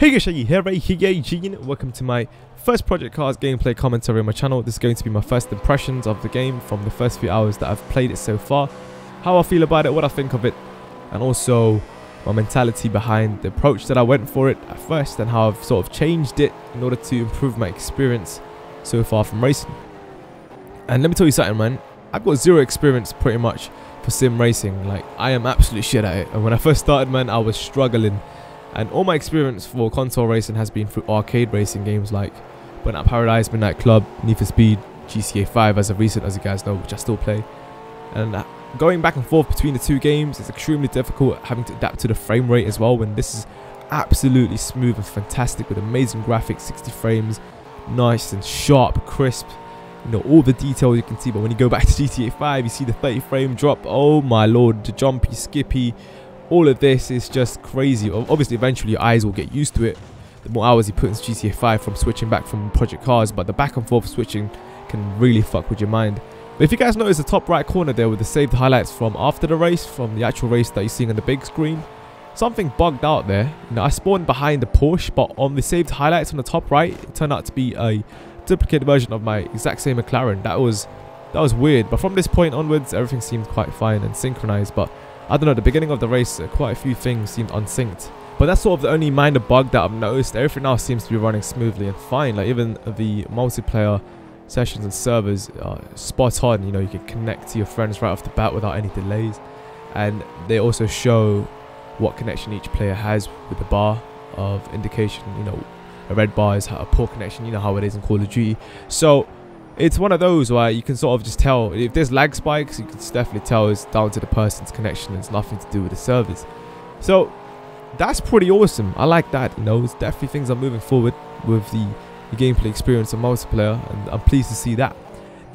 Hey guys, here, welcome to my first Project Cars gameplay commentary on my channel. This is going to be my first impressions of the game from the first few hours that I've played it so far. How I feel about it, what I think of it, and also my mentality behind the approach that I went for it at first and how I've sort of changed it in order to improve my experience so far from racing. And let me tell you something, man, I've got zero experience pretty much for sim racing. Like, I am absolute shit at it, and when I first started, man, I was struggling. And all my experience for console racing has been through arcade racing games like Burnout Paradise, Midnight Club, Need for Speed, GTA 5 as of recent, as you guys know, which I still play. And going back and forth between the two games is extremely difficult, having to adapt to the frame rate as well, when this is absolutely smooth and fantastic with amazing graphics, 60 frames, nice and sharp, crisp, you know, all the details you can see. But when you go back to GTA 5, you see the 30 frame drop. Oh my lord, the jumpy, skippy, all of this is just crazy. Obviously, eventually your eyes will get used to it the more hours you put into GTA 5 from switching back from Project Cars, but the back and forth switching can really fuck with your mind. But if you guys notice the top right corner there with the saved highlights from after the race, from the actual race that you're seeing on the big screen, something bugged out there. You know, I spawned behind the Porsche, but on the saved highlights on the top right, it turned out to be a duplicate version of my exact same McLaren. That was weird, but from this point onwards, everything seemed quite fine and synchronized. But I don't know, the beginning of the race, quite a few things seemed unsynced. But that's sort of the only minor bug that I've noticed. Everything else seems to be running smoothly and fine. Like, even the multiplayer sessions and servers are spot on. You know, you can connect to your friends right off the bat without any delays. And they also show what connection each player has with the bar of indication. You know, a red bar is a poor connection. You know how it is in Call of Duty. So it's one of those where you can sort of just tell if there's lag spikes. You can definitely tell it's down to the person's connection. It's nothing to do with the servers. So that's pretty awesome. I like that. You know, it's definitely things are moving forward with the gameplay experience of multiplayer, and I'm pleased to see that.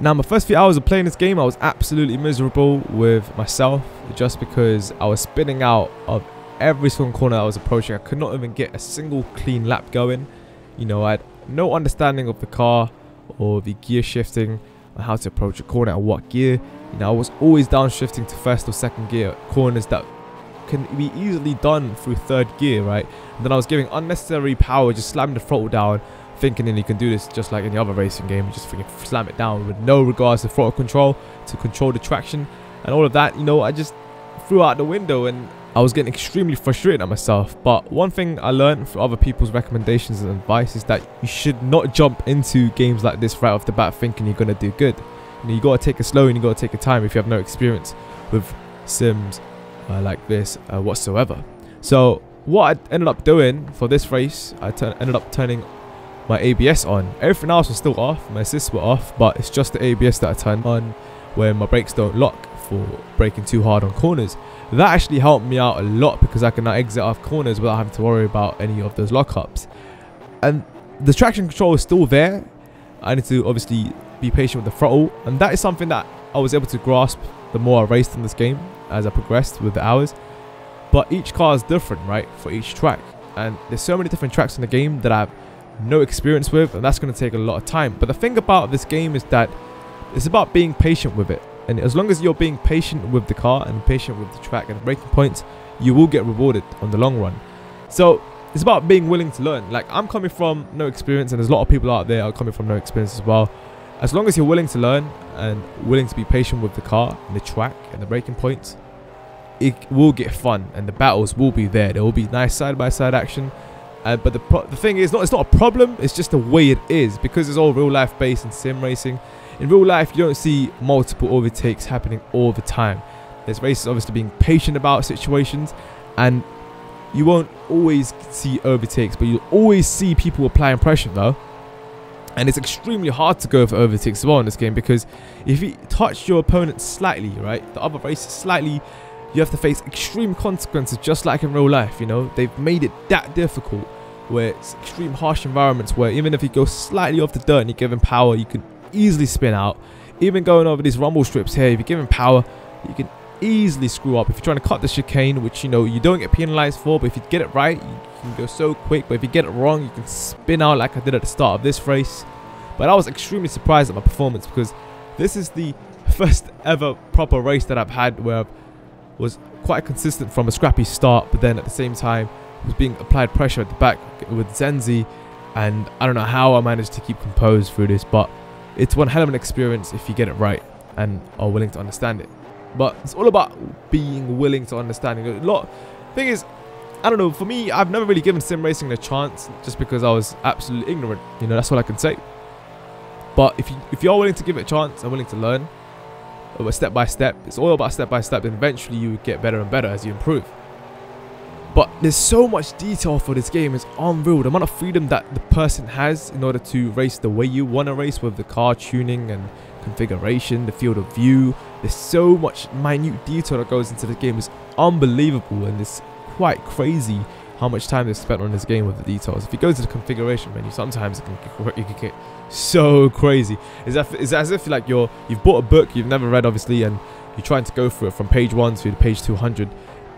Now, my first few hours of playing this game, I was absolutely miserable with myself, just because I was spinning out of every single corner I was approaching. I could not even get a single clean lap going. You know, I had no understanding of the car or the gear shifting, or how to approach a corner and what gear. You know, I was always downshifting to first or second gear corners that can be easily done through third gear, right? And then I was giving unnecessary power, just slamming the throttle down, thinking you can do this just like any other racing game. You just freaking slam it down with no regards to throttle control, to control the traction and all of that. You know, I just threw out the window, and I was getting extremely frustrated at myself. But one thing I learned from other people's recommendations and advice is that you should not jump into games like this right off the bat thinking you're going to do good. You know, you got to take it slow, and you got to take your time if you have no experience with sims like this whatsoever. So what I ended up doing for this race, I ended up turning my ABS on. Everything else was still off, my assists were off, but it's just the ABS that I turned on when my brakes don't lock for braking too hard on corners. That actually helped me out a lot, because I can now exit off corners without having to worry about any of those lockups. And the traction control is still there. I need to obviously be patient with the throttle, and that is something that I was able to grasp the more I raced in this game as I progressed with the hours. But each car is different, right, for each track, and there's so many different tracks in the game that I have no experience with, and that's going to take a lot of time. But the thing about this game is that it's about being patient with it. And as long as you're being patient with the car and patient with the track and the braking points, you will get rewarded on the long run. So it's about being willing to learn. Like, I'm coming from no experience, and there's a lot of people out there are coming from no experience as well. As long as you're willing to learn and willing to be patient with the car and the track and the braking points, it will get fun, and the battles will be there. There will be nice side-by-side action. But the thing is, it's not a problem. It's just the way it is, because it's all real-life based in sim racing. In real life, you don't see multiple overtakes happening all the time. There's races obviously being patient about situations, and you won't always see overtakes, but you'll always see people applying pressure though. And it's extremely hard to go for overtakes as well in this game, because if you touch your opponent slightly, right, the other races slightly, you have to face extreme consequences, just like in real life. You know, they've made it that difficult, where it's extreme harsh environments where even if you go slightly off the dirt and you're given power, you can easily spin out. Even going over these rumble strips here, if you're given power, you can easily screw up. If you're trying to cut the chicane, which, you know, you don't get penalized for, but if you get it right, you can go so quick. But if you get it wrong, you can spin out like I did at the start of this race. But I was extremely surprised at my performance, because this is the first ever proper race that I've had where I was quite consistent from a scrappy start, but then at the same time was being applied pressure at the back with Zenzi, and I don't know how I managed to keep composed through this, but it's one hell of an experience if you get it right and are willing to understand it. But it's all about being willing to understand it. Thing is, I don't know, for me, I've never really given sim racing a chance just because I was absolutely ignorant. You know, that's all I can say. But if you're willing to give it a chance and willing to learn, step by step, it's all about step by step, then eventually you get better and better as you improve. But there's so much detail for this game, it's unreal. The amount of freedom that the person has in order to race the way you want to race, with the car tuning and configuration, the field of view. There's so much minute detail that goes into the game. It's unbelievable, and it's quite crazy how much time they've spent on this game with the details. If you go to the configuration menu, sometimes it can get so crazy. It's as if like you've bought a book you've never read, obviously, and you're trying to go through it from page 1 to page 200,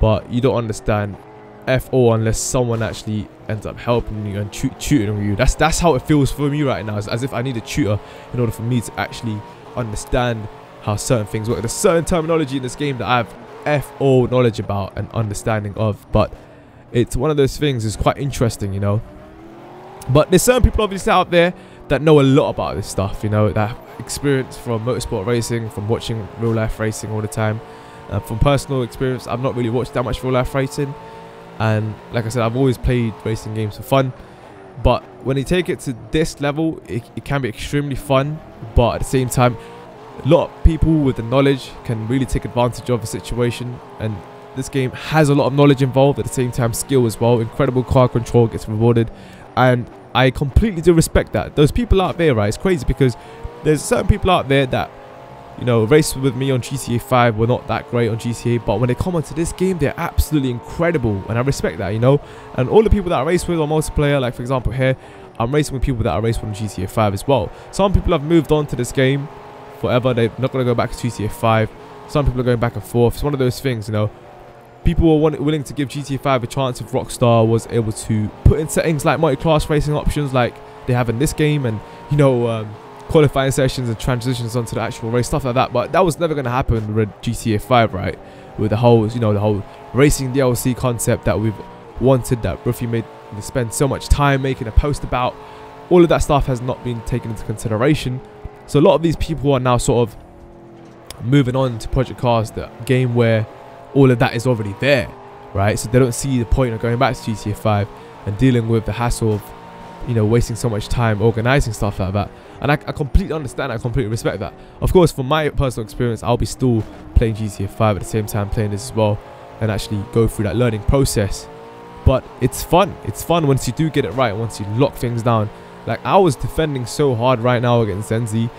but you don't understand F all unless someone actually ends up helping you and tutoring you. That's how it feels for me right now. It's as if I need a tutor in order for me to actually understand how certain things work. There's certain terminology in this game that I have F all knowledge about and understanding of, but it's one of those things that's quite interesting, you know. But there's certain people obviously out there that know a lot about this stuff, you know, that have experience from motorsport racing, from watching real life racing all the time. From personal experience, I've not really watched that much real life racing, and like I said, I've always played racing games for fun. But when you take it to this level, it can be extremely fun, but at the same time, a lot of people with the knowledge can really take advantage of the situation, and this game has a lot of knowledge involved, at the same time skill as well. Incredible car control gets rewarded, and I completely do respect that. Those people out there, right, it's crazy because there's certain people out there that, you know, raced with me on GTA 5 were not that great on GTA, but when they come onto this game, they're absolutely incredible, and I respect that, you know. And all the people that I race with on multiplayer, like for example here, I'm racing with people that I raced with on GTA 5 as well. Some people have moved on to this game forever, they're not going to go back to GTA 5. Some people are going back and forth. It's one of those things, you know. People were willing to give GTA 5 a chance if Rockstar was able to put in settings like multi-class racing options like they have in this game, and, you know, qualifying sessions and transitions onto the actual race, stuff like that. But that was never going to happen with GTA 5, right? With the whole, you know, the whole racing DLC concept that we've wanted, that Ruffy made to spend so much time making a post about. All of that stuff has not been taken into consideration. So a lot of these people are now sort of moving on to Project Cars, the game where all of that is already there, right? So they don't see the point of going back to GTA 5 and dealing with the hassle of, you know, wasting so much time organizing stuff like that. And I completely understand, I completely respect that. Of course, from my personal experience, I'll be still playing GTA 5 at the same time playing this as well, and actually go through that learning process. But it's fun once you do get it right, once you lock things down. Like, I was defending so hard right now against Zenzi,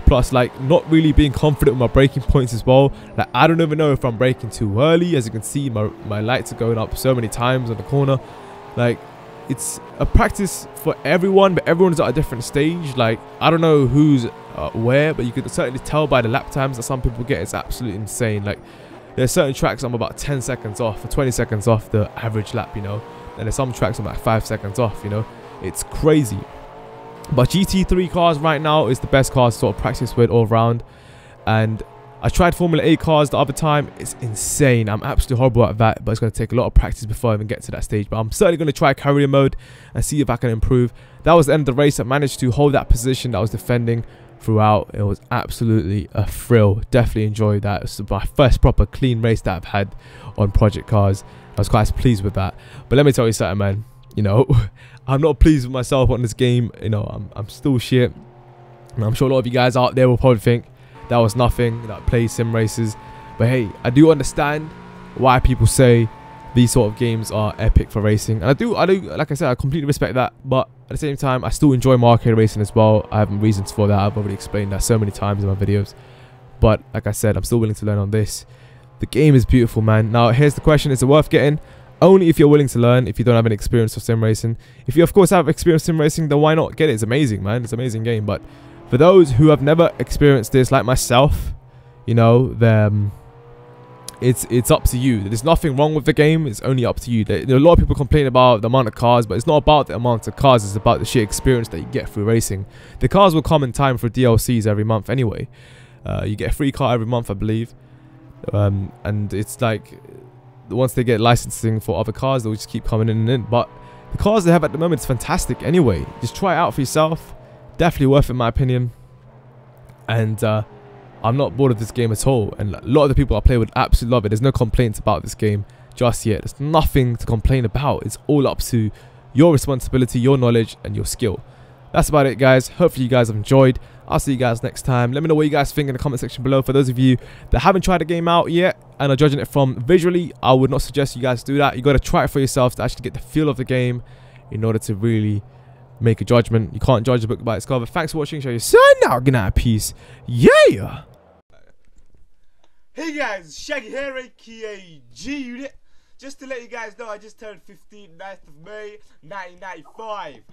plus like not really being confident with my braking points as well. Like, I don't even know if I'm braking too early. As you can see, my lights are going up so many times on the corner. Like, it's a practice for everyone, but everyone's at a different stage. Like, I don't know who's where, but you can certainly tell by the lap times that some people get. It's absolutely insane. Like, there's certain tracks I'm about 10 seconds off or 20 seconds off the average lap, you know, and there's some tracks I'm like 5 seconds off, you know. It's crazy. But GT3 cars right now is the best cars to sort of practice with all around. And I tried Formula 8 cars the other time. It's insane. I'm absolutely horrible at that, but it's going to take a lot of practice before I even get to that stage. But I'm certainly going to try career mode and see if I can improve. That was the end of the race. I managed to hold that position that I was defending throughout. It was absolutely a thrill. Definitely enjoyed that. It was my first proper clean race that I've had on Project Cars. I was quite pleased with that. But let me tell you something, man. You know, I'm not pleased with myself on this game. You know, I'm still shit. And I'm sure a lot of you guys out there will probably think that was nothing, that play sim races. But hey, I do understand why people say these sort of games are epic for racing. And I do, like I said, I completely respect that. But at the same time, I still enjoy arcade racing as well. I have reasons for that. I've already explained that so many times in my videos. But like I said, I'm still willing to learn on this. The game is beautiful, man. Now, here's the question. Is it worth getting? Only if you're willing to learn, if you don't have any experience of sim racing. If you, of course, have experience sim racing, then why not get it? It's amazing, man. It's an amazing game. But for those who have never experienced this, like myself, you know, it's up to you. There's nothing wrong with the game. It's only up to you. There are a lot of people complain about the amount of cars, but it's not about the amount of cars. It's about the sheer experience that you get through racing. The cars will come in time for DLCs every month anyway. You get a free car every month, I believe. And it's like, once they get licensing for other cars, they'll just keep coming in and in. But the cars they have at the moment is fantastic anyway. Just try it out for yourself. Definitely worth it in my opinion. And I'm not bored of this game at all. And a lot of the people I play with absolutely love it. There's no complaints about this game just yet. There's nothing to complain about. It's all up to your responsibility, your knowledge, and your skill. That's about it, guys. Hopefully you guys have enjoyed. I'll see you guys next time. Let me know what you guys think in the comment section below. For those of you that haven't tried the game out yet and are judging it from visually, I would not suggest you guys do that. You got to try it for yourself to actually get the feel of the game in order to really make a judgment. You can't judge a book by its cover. Thanks for watching. Show your son now. Good night. Peace. Yeah. Hey guys, Shaggy here, aka G-Unit. Just to let you guys know, I just turned 15, 9th of May, 1995.